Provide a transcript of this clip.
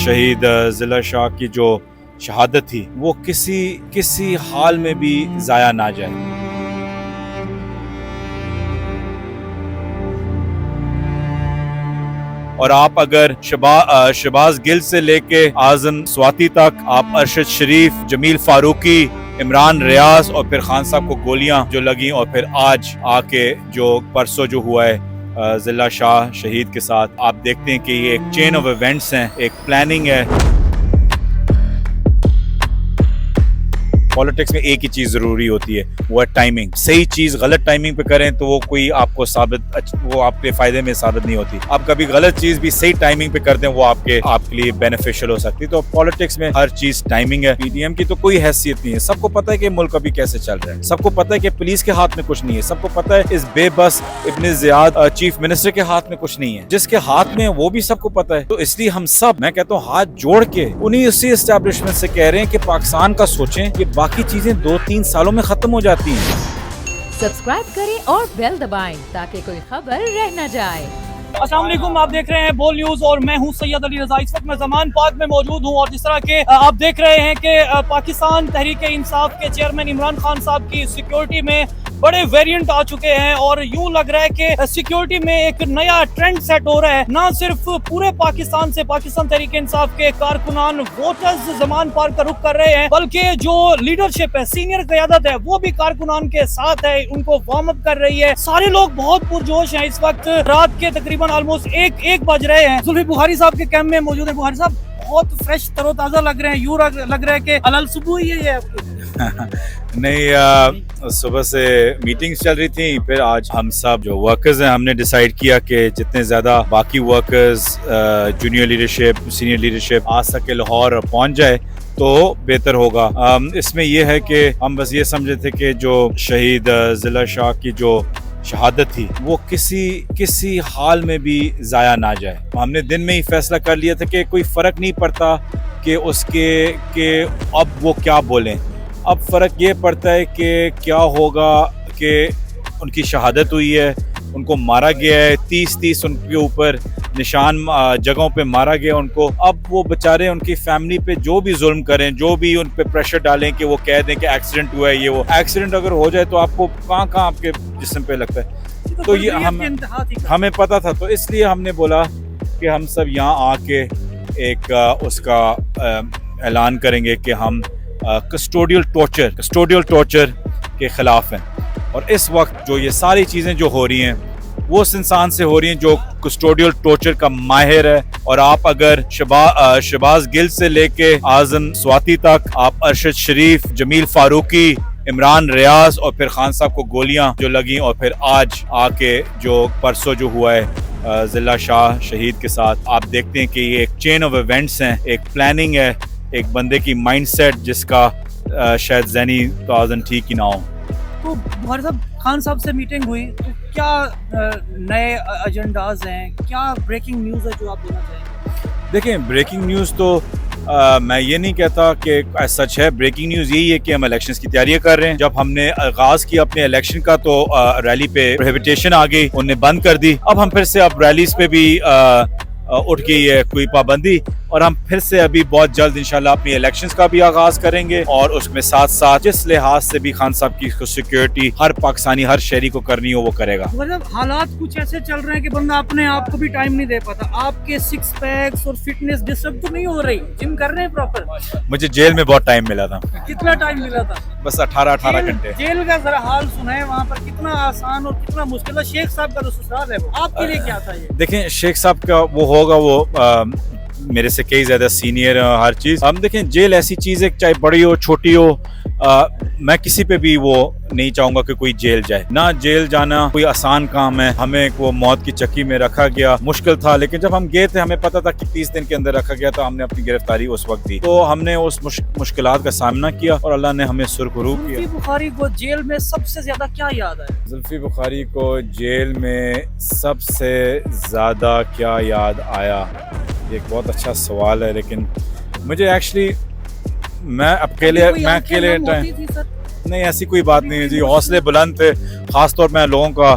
شہید ضلع شاہ کی جو شہادت تھی وہ کسی حال میں بھی ضائع نہ جائے. اور آپ اگر شہباز گل سے لے کے اعظم سواتی تک، آپ ارشد شریف، جمیل فاروقی، عمران ریاض اور پھر خان صاحب کو گولیاں جو لگیں، اور پھر آج آ کے جو پرسوں جو ہوا ہے ضلع شاہ شہید کے ساتھ، آپ دیکھتے ہیں کہ یہ ایک چین آف ایونٹس ہیں، ایک پلاننگ ہے. پالیٹکس میں ایک ہی چیز ضروری ہوتی ہے، وہ ہے ٹائمنگ. صحیح چیز غلط ٹائمنگ پہ کریں تو وہ کوئی آپ کو وہ آپ کے فائدے میں ثابت نہیں ہوتی. آپ کبھی غلط چیز بھی صحیح ٹائمنگ پہ کرتے ہیں، وہ آپ کے لیے بینیفیشل ہو سکتی. تو پالیٹکس میں ہر چیز ٹائمنگ ہے. پی ڈی ایم کی تو کوئی حیثیت نہیں ہے. سب کو پتہ ہے کہ ملک ابھی کیسے چل رہا ہے. سب کو پتہ ہے کہ پولیس کے ہاتھ میں کچھ نہیں ہے. سب کو پتہ ہے اس بے بس ابن زیاد چیف منسٹر کے ہاتھ میں کچھ نہیں ہے. جس کے ہاتھ میں وہ بھی سب کو پتہ ہے. تو اس لیے ہم سب، میں کہتا ہوں، ہاتھ جوڑ کے اسی اسٹیبلشمنٹ سے کہہ رہے ہیں کہ پاکستان کا سوچیں کہ باقی چیزیں 2-3 سالوں میں ختم ہو جاتی ہیں. سبسکرائب کریں اور بیل دبائیں تاکہ کوئی خبر رہ نہ جائے. السلام علیکم، آپ دیکھ رہے ہیں بول نیوز اور میں ہوں سید علی رضا. اس وقت میں زمان پاک میں موجود ہوں اور جس طرح کے آپ دیکھ رہے ہیں کہ پاکستان تحریک انصاف کے چیئرمین عمران خان صاحب کی سیکیورٹی میں بڑے ویریئنٹ آ چکے ہیں اور یوں لگ رہا ہے کہ سیکیورٹی میں ایک نیا ٹرینڈ سیٹ ہو رہا ہے. نہ صرف پورے پاکستان سے پاکستان تحریک انصاف کے کارکنان ووٹرز زمان پارک کا رخ کر رہے ہیں، بلکہ جو لیڈرشپ ہے، سینئر قیادت ہے، وہ بھی کارکنان کے ساتھ ہے، ان کو وارم اپ کر رہی ہے. سارے لوگ بہت پرجوش ہیں. اس وقت رات کے تقریباً آلموسٹ ایک بج رہے ہیں. زلفی بخاری صاحب کے کیمپ میں موجود ہیں. بخاری صاحب بہت فریش تر و تازہ لگ رہے ہیں. یوں لگ رہا ہے کہ حلال صبح ہی ہے آپ کی. نہیں، صبح سے میٹنگز چل رہی تھیں. پھر آج ہم سب جو ورکرز ہیں، ہم نے ڈیسائیڈ کیا کہ جتنے زیادہ باقی workers, junior leadership, senior leadership آ سکے لاہور پہنچ جائے تو بہتر ہوگا. اس میں یہ ہے کہ ہم بس یہ سمجھے تھے کہ جو شہید ضلع شاہ کی جو شہادت تھی وہ کسی حال میں بھی ضائع نہ جائے. ہم نے دن میں ہی فیصلہ کر لیا تھا کہ کوئی فرق نہیں پڑتا کہ اس کے اب وہ کیا بولیں. اب فرق یہ پڑتا ہے کہ کیا ہوگا کہ ان کی شہادت ہوئی ہے، ان کو مارا گیا ہے، 30 ان کے اوپر نشان جگہوں پہ مارا گیا ان کو. اب وہ بچارے ان کی فیملی پہ جو بھی ظلم کریں، جو بھی ان پہ پریشر ڈالیں کہ وہ کہہ دیں کہ ایکسیڈنٹ ہوا ہے، یہ وہ ایکسیڈنٹ اگر ہو جائے تو آپ کو کہاں آپ کے جسم پہ لگتا ہے. تو یہ ہمیں پتا تھا. تو اس لیے ہم نے بولا کہ ہم سب یہاں آ کے ایک اس کا اعلان کریں گے کہ ہم کسٹوڈیل ٹارچر کے خلاف ہیں. اور اس وقت جو یہ ساری چیزیں جو ہو رہی ہیں وہ اس انسان سے ہو رہی ہیں جو کسٹوڈیل ٹارچر کا ماہر ہے. اور آپ اگر شہباز گل سے لے کے اعظم سواتی تک، آپ ارشد شریف، جمیل فاروقی، عمران ریاض اور پھر خان صاحب کو گولیاں جو لگیں، اور پھر آج آ کے جو پرسوں جو ہوا ہے ضلع شاہ شہید کے ساتھ، آپ دیکھتے ہیں کہ یہ ایک چین آف ایونٹس ہیں، ایک پلاننگ ہے، ایک بندے کی مائنڈ سیٹ جس کا شاید ذہنی توازن ٹھیک ہی نہ ہو. تو بخاری صاحب، خان صاحب سے میٹنگ ہوئی تو کیا نئے ایجنڈاز ہیں، کیا بریکنگ نیوز ہے جو آپ دینا چاہیں گے؟ دیکھیں، بریکنگ نیوز تو میں یہ نہیں کہتا کہ سچ ہے. بریکنگ نیوز یہی ہے کہ ہم الیکشنز کی تیاریاں کر رہے ہیں. جب ہم نے آغاز کیا اپنے الیکشن کا تو ریلی پہ پروہیبیٹیشن آ گئی، انہوں نے بند کر دی. اب ہم پھر سے ریلیز پہ بھی اٹھ گئی ہے کوئی پابندی، اور ہم پھر سے ابھی بہت جلد انشاءاللہ اپنی الیکشنز کا بھی آغاز کریں گے. اور اس میں ساتھ ساتھ جس لحاظ سے بھی خان صاحب کی سیکیورٹی ہر پاکستانی، ہر شہری کو کرنی ہو وہ کرے گا. مطلب حالات کچھ ایسے چل رہے ہیں کہ بندہ اپنے آپ کو بھی ٹائم نہیں دے پاتا. آپ کے 6 پیکس اور فٹنس ڈسٹرب تو نہیں ہو رہی؟ جم کر رہے ہیں پراپر؟ مجھے جیل میں بہت ٹائم ملا تھا. کتنا ٹائم ملا تھا؟ بس 18 گھنٹے. جیل کا ذرا حال سنائیں، وہاں پر کتنا آسان اور کتنا مشکل ہے. شیخ صاحب کا تو سسرال ہے، وہ آپ کے لیے کیا تھا یہ؟ دیکھیں، شیخ صاحب کا وہ ہوگا، وہ میرے سے کئی زیادہ سینئر ہر چیز. ہم دیکھیں، جیل ایسی چیز ہے چاہے بڑی ہو چھوٹی ہو، میں کسی پہ بھی وہ نہیں چاہوں گا کہ کوئی جیل جائے. نہ جیل جانا کوئی آسان کام ہے. ہمیں وہ موت کی چکی میں رکھا گیا، مشکل تھا، لیکن جب ہم گئے تھے ہمیں پتا تھا کہ 30 دن کے اندر رکھا گیا تو ہم نے اپنی گرفتاری اس وقت دی. تو ہم نے اس مشکلات کا سامنا کیا اور اللہ نے ہمیں سرخرو کیا. زلفی بخاری کو جیل میں سب سے زیادہ کیا یاد ہے؟ زلفی بخاری کو جیل میں سب سے زیادہ کیا یاد آیا؟ یہ ایک بہت اچھا سوال ہے، لیکن مجھے ایکچولی میں اکیلے نہیں، ایسی کوئی بات نہیں ہے جی. حوصلے بلند تھے، خاص طور میں لوگوں کا